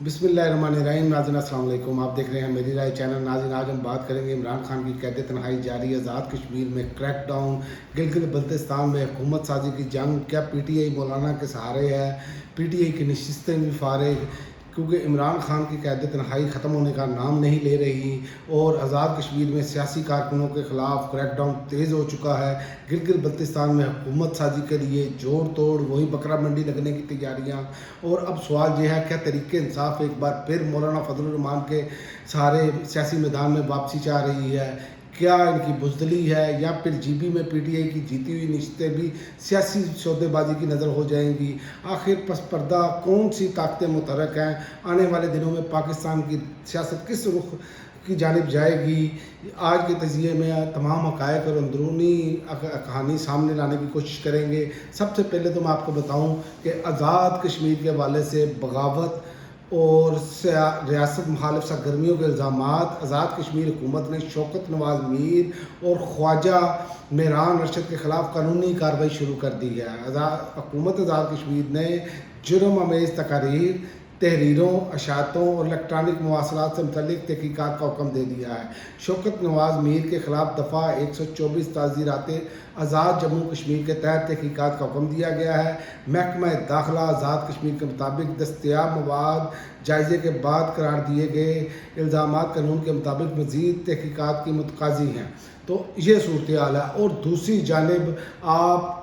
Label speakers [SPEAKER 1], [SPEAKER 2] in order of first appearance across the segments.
[SPEAKER 1] बिस्मिल्लाहिर्रहमानिर्रहीम। नाज़रीन अस्सलाम वालेकुम। आप देख रहे हैं मेरी राय चैनल। नाज़रीन आज हम बात करेंगे इमरान खान की कैद तन्हाई जारी, आज़ाद कश्मीर में क्रैक डाउन, गिलगित बल्तिस्तान में हुकूमत साजी की जंग, क्या PTI मौलाना के सहारे है, PTI की नशिस्तें भी फारिग, क्योंकि इमरान खान की कैद तन्हाई ख़त्म होने का नाम नहीं ले रही और आज़ाद कश्मीर में सियासी कारकुनों के ख़िलाफ़ क्रैकडाउन तेज़ हो चुका है। गिलगित बल्तिस्तान में हुकूमत साजी के लिए जोड़ तोड़ वही बकरा मंडी लगने की तैयारियाँ। और अब सवाल यह है, क्या तहरीक इंसाफ एक बार फिर मौलाना फजलुर रहमान के सहारे सियासी मैदान में वापसी चाह रही है? क्या इनकी बुज़दिली है या फिर GB में PTI की जीती हुई नशिस्तें भी सियासी सौदेबाजी की नज़र हो जाएंगी? आखिर पस पर्दा कौन सी ताकतें मुतहरक हैं? आने वाले दिनों में पाकिस्तान की सियासत किस रुख की जानिब जाएगी? आज के तजिए में तमाम हक़ाइक़ और अंदरूनी कहानी सामने लाने की कोशिश करेंगे। सबसे पहले तो मैं आपको बताऊं कि आज़ाद कश्मीर के हवाले से बगावत और रियासत मुखालिफ सरगर्मियों के इल्ज़ामात आज़ाद कश्मीर हुकूमत ने शौकत नवाज़ मीर और ख्वाजा मेहरान अरशद के ख़िलाफ़ कानूनी कार्रवाई शुरू कर दी है। हुकूमत आज़ाद कश्मीर ने जुर्म आमेज़ तकारीर, तहरीरों, अशातों और इलेक्ट्रॉनिक मवासलात से मुतल्लिक़ तहक़ीक़ात का हुक्म दे दिया है। शौकत नवाज़ मीर के ख़िलाफ़ दफ़ा 124 ताज़ीरात आज़ाद जम्मू कश्मीर के तहत तहक़ीक़ात का हुक्म दिया गया है। महकमा दाखिला आज़ाद कश्मीर के मुताबिक दस्तयाब मवाद जायज़े के बाद करार दिए गए इल्ज़ामात कानून के मुताबिक मज़ीद तहक़ीक़ात की मुतकाज़ी हैं। तो ये सूरत हाल है। और दूसरी जानिब आप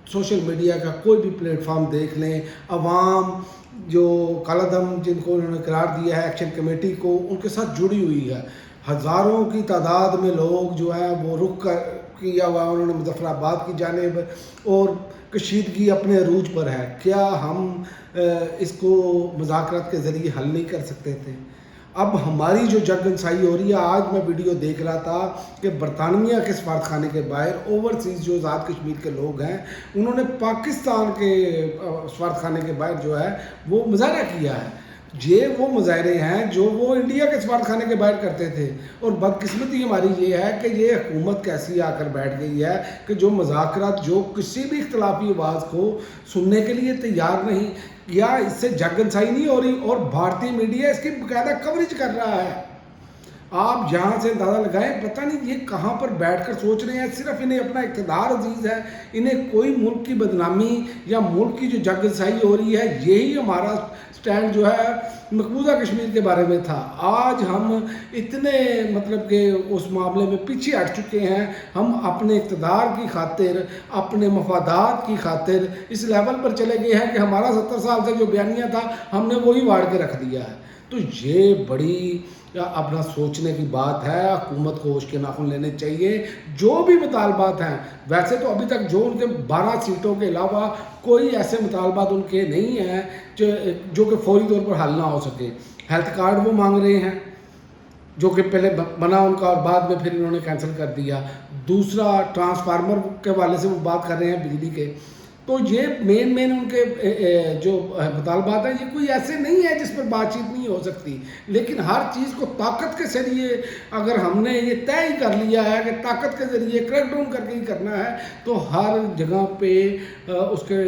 [SPEAKER 1] सोशल मीडिया का कोई भी प्लेटफॉर्म देख लें, अवाम जो कालादम जिनको उन्होंने करार दिया है एक्शन कमेटी को, उनके साथ जुड़ी हुई है। हज़ारों की तादाद में लोग जो है वो रुख किया हुआ उन्होंने मुज़फ़्फ़राबाद की जानिब, और कशीदगी अपने अरूज पर है। क्या हम इसको मुज़ाकरात के ज़रिए हल नहीं कर सकते थे? अब हमारी जो जगनसाई हो रही है, आज मैं वीडियो देख रहा था कि बरतानिया के सफारतखाने के बाहर ओवरसीज़ जो आज़ाद कश्मीर के लोग हैं, उन्होंने पाकिस्तान के सफारतखाने के बाहर जो है वो मुजाहरा किया है। ये वो मुजाहरे हैं जो वो इंडिया के सफारतखाने के बाहर करते थे। और बदकिस्मती हमारी ये है कि ये हुकूमत कैसी आकर बैठ गई है कि जो मुज़ाकरात, जो किसी भी इख्तलाफी आवाज़ को सुनने के लिए तैयार नहीं, या इससे जगनसाई नहीं हो रही, और भारतीय मीडिया इसकी बाकायदा कवरेज कर रहा है। आप यहाँ से अंदाज़ा लगाएं, पता नहीं ये कहाँ पर बैठकर सोच रहे हैं। सिर्फ इन्हें अपना इक़्तिदार अजीज़ है, इन्हें कोई मुल्क की बदनामी या मुल्क की जो जगनसाई हो रही है, यही हमारा स्टैंड जो है मकबूजा कश्मीर के बारे में था। आज हम इतने मतलब कि उस मामले में पीछे हट चुके हैं। हम अपने इक़्तिदार की खातिर, अपने मफादात की खातिर इस लेवल पर चले गए हैं कि हमारा 70 साल से जो बयानिया था हमने वही वाड़ के रख दिया है। तो ये बड़ी अपना सोचने की बात है। हुकूमत को होश के नाखून लेने चाहिए। जो भी मुतालबात हैं, वैसे तो अभी तक जो उनके 12 सीटों के अलावा कोई ऐसे मुतालबात उनके नहीं हैं जो कि फौरी तौर पर हल ना हो सके। हेल्थ कार्ड वो मांग रहे हैं जो कि पहले बना उनका और बाद में फिर इन्होंने कैंसिल कर दिया। दूसरा, ट्रांसफार्मर के हवाले से वो बात कर रहे हैं बिजली के। तो ये मेन उनके जो मुतालबात हैं, ये कोई ऐसे नहीं है जिस पर बातचीत नहीं हो सकती। लेकिन हर चीज़ को ताकत के ज़रिए अगर हमने ये तय ही कर लिया है कि ताकत के ज़रिए क्रैकडाउन करके ही करना है, तो हर जगह पे उसके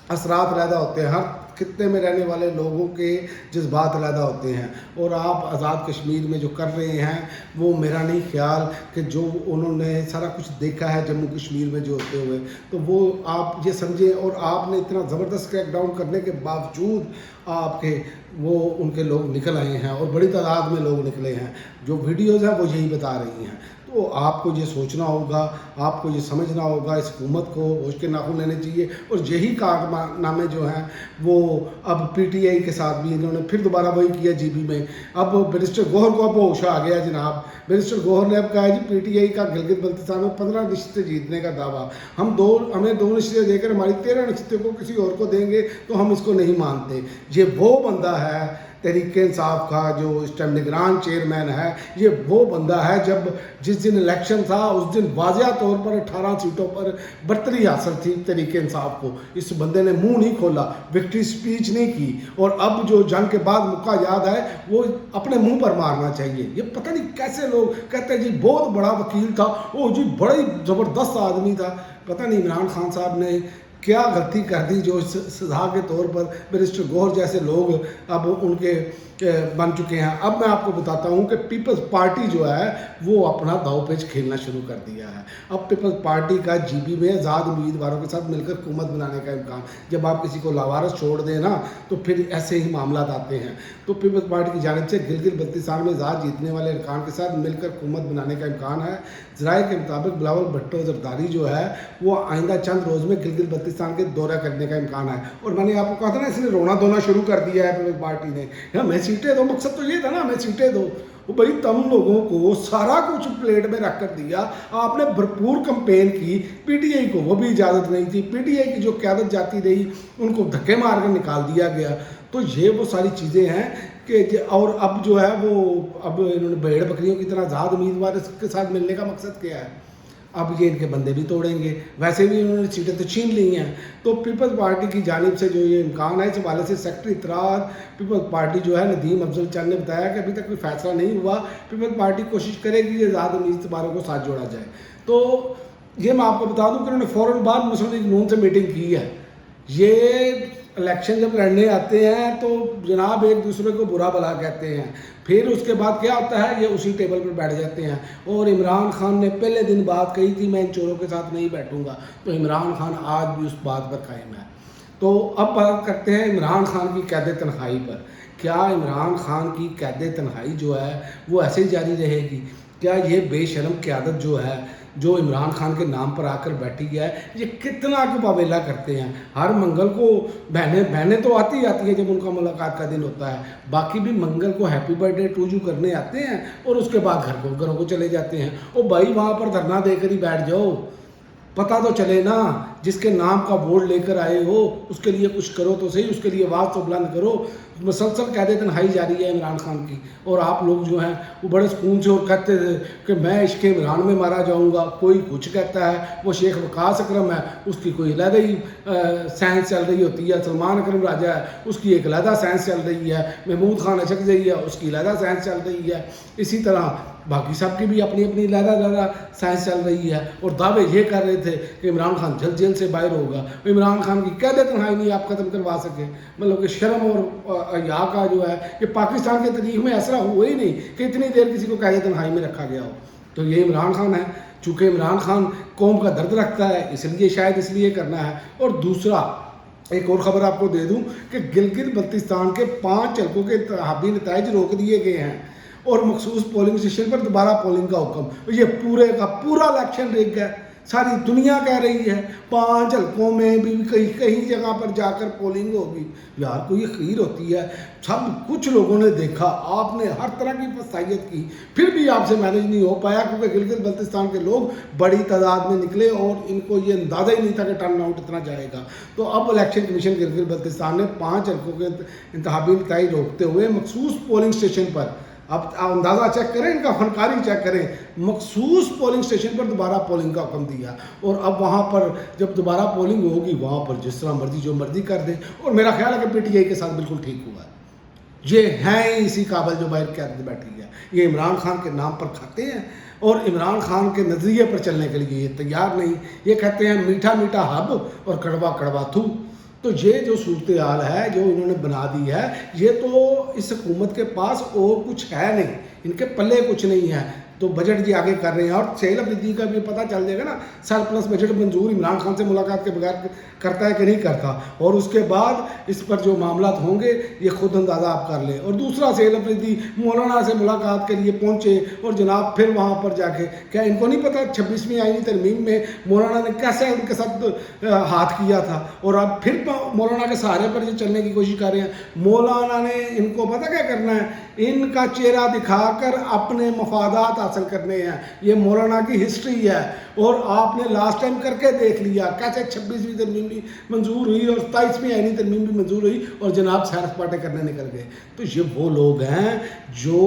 [SPEAKER 1] असरात पैदा होते हैं। हर खित्ते में रहने वाले लोगों के जज्बात अलहदा होते हैं। और आप आज़ाद कश्मीर में जो कर रहे हैं, वो मेरा नहीं ख्याल कि जो उन्होंने सारा कुछ देखा है जम्मू कश्मीर में जो होते हुए, तो वो आप ये समझें। और आपने इतना ज़बरदस्त क्रैकडाउन करने के बावजूद आपके वो उनके लोग निकल आए हैं, और बड़ी तादाद में लोग निकले हैं। जो वीडियोज़ हैं वो यही बता रही हैं। तो आपको ये सोचना होगा, आपको ये समझना होगा, इस हुकूमत को होश के नाखून लेने चाहिए। और यही कारनामे जो हैं वो अब PTI के साथ भी इन्होंने फिर दोबारा वही किया GB में। अब बैरिस्टर गौहर को अब होश आ गया जनाब। बैरिस्टर गौहर ने अब कहा है जी PTI का गिलगित बल्तिस्तान में 15 नशिस्तें जीतने का दावा, हमें 2 नशिस्तें देकर हमारी 13 नशिस्तें को किसी और को देंगे तो हम इसको नहीं मानते। ये वो बंदा है तहरीक इंसाफ का जो इस टाइम निगरान चेयरमैन है। ये वो बंदा है जब जिस दिन इलेक्शन था उस दिन वाज़िया तौर पर 18 सीटों पर बरतरी हासिल थी तहरीक इंसाफ को। इस बंदे ने मुंह नहीं खोला, विक्ट्री स्पीच नहीं की, और अब जो जंग के बाद मौका याद है वो अपने मुंह पर मारना चाहिए। ये पता नहीं कैसे लोग कहते हैं जी बहुत बड़ा वकील था, ओ जी बड़ा ही ज़बरदस्त आदमी था। पता नहीं इमरान खान साहब ने क्या गलती कर दी जो सजा के तौर पर बैरिस्टर गौहर जैसे लोग अब उनके बन चुके हैं। अब मैं आपको बताता हूँ कि पीपल्स पार्टी जो है वो अपना दांव-पेच खेलना शुरू कर दिया है। अब पीपल्स पार्टी का जीबी में आज़ाद उम्मीदवारों के साथ मिलकर हुकूमत बनाने का इम्कान, जब आप किसी को लावारिस छोड़ दें ना तो फिर ऐसे ही मामला आते हैं। तो पीपल्स पार्टी की जानिब से गिलगित बल्तिस्तान में आज़ाद जीतने वाले अरकान के साथ मिलकर हुकूमत बनाने का इम्कान है। ज़राए के मुताबिक बिलावल भुट्टो ज़रदारी जो है वो आइंदा चंद रोज़ में गिलगित बल्तिस्तान के दौरा करने का इम्कान है। और मैंने आपको कहा था ना, इसने रोना धोना शुरू कर दिया है पीपल्स पार्टी ने, हमें सीटें दो, मकसद तो ये था ना हमें सीटें दो। वो भाई तुम लोगों को सारा कुछ प्लेट में रख कर दिया, आपने भरपूर कंपेन की, पीटीआई को वो भी इजाज़त नहीं थी, पीटीआई की जो क़यादत जाती रही उनको धक्के मार कर निकाल दिया गया। तो ये वो सारी चीज़ें हैं कि और अब जो है वो अब इन्होंने भेड़ बकरियों की तरह आज़ाद उम्मीदवार के साथ मिलने का मकसद क्या है? अब ये इनके बंदे भी तोड़ेंगे, वैसे भी इन्होंने सीटें तो छीन ली हैं। तो पीपल्स पार्टी की जानिब से जो ये इम्कान है, इस हवाले से सेक्रेटरी इत्तलात पीपल्स पार्टी जो है नदीम अफजल चंद ने बताया कि अभी तक कोई फैसला नहीं हुआ, पीपल्स पार्टी कोशिश करेगी कि आज़ाद उम्मीदवारों को साथ जोड़ा जाए। तो ये मैं आपको बता दूं कि उन्होंने फ़ौरन बाद मुस्लिम लीग नून से मीटिंग की है। ये इलेक्शन जब लड़ने आते हैं तो जनाब एक दूसरे को बुरा भला कहते हैं, फिर उसके बाद क्या होता है, ये उसी टेबल पर बैठ जाते हैं। और इमरान खान ने पहले दिन बात कही थी मैं इन चोरों के साथ नहीं बैठूंगा, तो इमरान खान आज भी उस बात पर कायम है। तो अब बात करते हैं इमरान खान की कैद तन्हाई पर। क्या इमरान खान की कैद तन्हाई जो है वो ऐसे ही जारी रहेगी? क्या ये बेशरम क़यादत जो है जो इमरान खान के नाम पर आकर बैठी है, ये कितना कुपावेला करते हैं? हर मंगल को बहनें तो आती हैं जब उनका मुलाकात का दिन होता है, बाकी भी मंगल को हैप्पी बर्थडे टू यू करने आते हैं और उसके बाद घरों को चले जाते हैं। ओ भाई वहाँ पर धरना देकर ही बैठ जाओ, पता तो चले ना, जिसके नाम का बोर्ड लेकर आए हो उसके लिए कुछ करो तो सही, उसके लिए आवाज़ तो बुलंद करो। मुसलसल कैद तन्हाई जारी है इमरान खान की, और आप लोग जो हैं वो बड़े सुकून से और कहते थे कि मैं इश्क इमरान में मारा जाऊंगा। कोई कुछ कहता है, वो शेख वकास अकरम है उसकी कोई अलग ही साइंस चल रही होती है, सलमान अकरम राजा है उसकी एक अलग साइंस चल रही है, महमूद खान अशकजई है उसकी अलग साइंस चल रही है, इसी तरह बाकी सब की भी अपनी अपनी अलग साइंस चल रही है। और दावे ये कर रहे थे कि इमरान खान जल्द जेल से बाहर होगा, इमरान खान की कैद तन्हाई नहीं आप ख़त्म करवा सके। मतलब कि शर्म और हया का जो है कि पाकिस्तान की तारीख में ऐसा हुआ ही नहीं कि इतनी देर किसी को कैद तन्हाई में रखा गया हो। तो ये इमरान खान है, चूँकि इमरान खान कौम का दर्द रखता है इसलिए शायद इसलिए करना है। और दूसरा एक और ख़बर आपको दे दूँ कि गिलगित बल्तिस्तान के 5 हल्कों के इंतखाबी नताइज रोक दिए गए हैं और मखसूस पोलिंग स्टेशन पर दोबारा पोलिंग का हुक्म। ये पूरे का पूरा इलेक्शन रिग है, सारी दुनिया कह रही है 5 हल्कों में भी कहीं जगह पर जाकर पोलिंग होगी। यार कोई खीर होती है, सब कुछ लोगों ने देखा, आपने हर तरह की फसाइयत की, फिर भी आपसे मैनेज नहीं हो पाया क्योंकि गिलगित बल्तिस्तान के लोग बड़ी तादाद में निकले और इनको ये अंदाज़ा ही नहीं था कि टर्न आउट इतना जाएगा। तो अब इलेक्शन कमीशन गिलगित बल्तिस्तान ने 5 हल्कों के इंतखाबी नताइज रोकते हुए मखसूस पोलिंग स्टेशन पर, अब अंदाज़ा चेक करें, इनका फनकारी चेक करें, मखसूस पोलिंग स्टेशन पर दोबारा पोलिंग का हुक्म दिया। और अब वहाँ पर जब दोबारा पोलिंग होगी वहाँ पर जिस तरह मर्जी जो मर्जी कर दें। और मेरा ख्याल है कि पीटीआई के साथ बिल्कुल ठीक हुआ है, ये हैं ही इसी काबिल जो बाहर कैद बैठी है, ये इमरान खान के नाम पर खाते हैं और इमरान खान के नज़रिए पर चलने के लिए ये तैयार नहीं। ये कहते हैं मीठा मीठा हब और कड़वा कड़वा थू। तो ये जो सूरत हाल है जो इन्होंने बना दी है, ये तो इस हुकूमत के पास और कुछ है नहीं, इनके पल्ले कुछ नहीं है। तो बजट जी आगे कर रहे हैं और सेल अफरीदी का भी पता चल जाएगा ना, सरप्लस बजट मंजूर इमरान खान से मुलाकात के बगैर करता है कि नहीं करता, और उसके बाद इस पर जो मामला होंगे ये खुद अंदाज़ा आप कर लें। और दूसरा सेल अफरीदी मौलाना से मुलाकात के लिए पहुँचे और जनाब फिर वहाँ पर जाके, क्या इनको नहीं पता 26वीं आईनी तरमीम में मौलाना ने कैसे उनके साथ हाथ किया था, और अब फिर मौलाना के सहारे पर ये चलने की कोशिश कर रहे हैं। मौलाना ने इनको पता क्या करना है, इनका चेहरा दिखाकर अपने मफादात हासिल करने हैं। ये मौलाना की हिस्ट्री है और आपने लास्ट टाइम करके देख लिया कैसे 26वीं तरमीम भी मंजूर हुई और 27वीं आईनी तरमीम भी मंजूर हुई और जनाब सैर सपाटे करने निकल गए। तो ये वो लोग हैं जो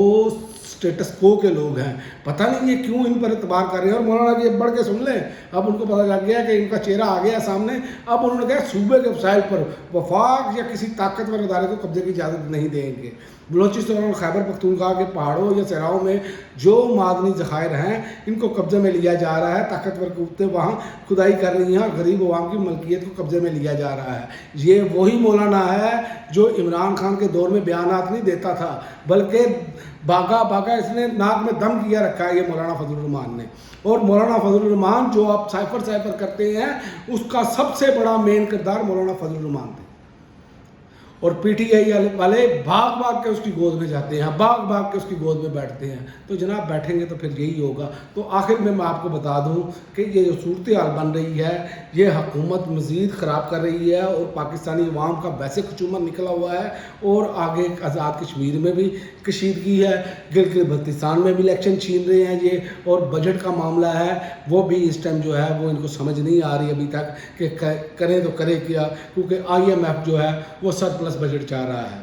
[SPEAKER 1] स्टेटस को के लोग हैं, पता नहीं ये क्यों इन पर एतबार कर रहे हैं। और मौलाना जी बढ़ के सुन लें, अब उनको पता लग गया कि इनका चेहरा आ गया सामने। अब उन्होंने कहा सूबे के वसाइल पर वफाक या किसी ताकतवर अदारे को कब्जे की इजाज़त नहीं देंगे। बलोचिस्तान और खैबर पख्तूनख्वा के पहाड़ों या सहराओं में जो मादनी ज़खायर हैं इनको कब्जे में लिया जा रहा है। ताकतवर कुत्ते वहाँ खुदाई कर रही हैं और गरीब अवाम की मलकियत को कब्जे में लिया जा रहा है। ये वही मौलाना है जो इमरान खान के दौर में बयानात नहीं देता था, बल्कि भागा भागा इसने नाक में दम किया रखा है ये मौलाना फजलुर रहमान ने। और मौलाना फजलुर रहमान जो आप साइफर करते हैं, उसका सबसे बड़ा मेन किरदार मौलाना फजलुर रहमान थे। और पीटीआई वाले भाग भाग के उसकी गोद में जाते हैं, भाग भाग के उसकी गोद में बैठते हैं। तो जनाब बैठेंगे तो फिर यही होगा। तो आखिर में मैं आपको बता दूं कि ये जो सूरत हाल बन रही है, ये हुकूमत मज़ीद ख़राब कर रही है और पाकिस्तानी अवाम का वैसे खचूमत निकला हुआ है। और आगे आज़ाद कश्मीर में भी कशीदगी है, गिलगित बल्तिस्तान में भी इलेक्शन छीन रहे हैं ये, और बजट का मामला है वो भी इस टाइम जो है वो इनको समझ नहीं आ रही अभी तक कि करें तो करें क्या, क्योंकि IMF जो है वो सरप्लस बजट चाह रहा है।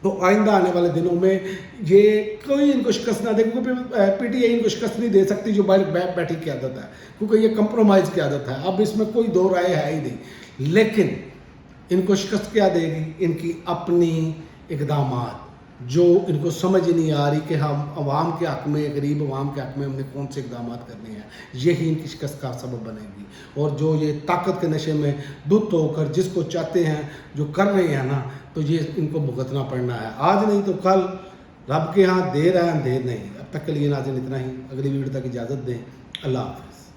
[SPEAKER 1] तो आइंदा आने वाले दिनों में ये कोई इनको शिकस्त ना दे, क्योंकि PTI इनको शिकस्त नहीं दे सकती जो बैठी की आदत है, क्योंकि ये कंप्रोमाइज़ की आदत है। अब इसमें कोई दो राय है ही नहीं। लेकिन इनको शिकस्त क्या देगी? इनकी अपनी इक़दामात, जो इनको समझ नहीं आ रही कि हम अवाम के हक़ में, गरीब अवाम के हक़ में हमने कौन से इक़दामात करने हैं, यही इनकी शिकस्त का सबब बनेगी। और जो ये ताकत के नशे में धुत होकर जिसको चाहते हैं जो कर रहे हैं ना, तो ये इनको भुगतना पड़ना है, आज नहीं तो कल। रब के यहाँ देर है अंधेर नहीं। अब तक के लिए नाज़रीन इतना ही, अगली वीडियो तक इजाज़त दें। अल्लाह हाफ़िज़।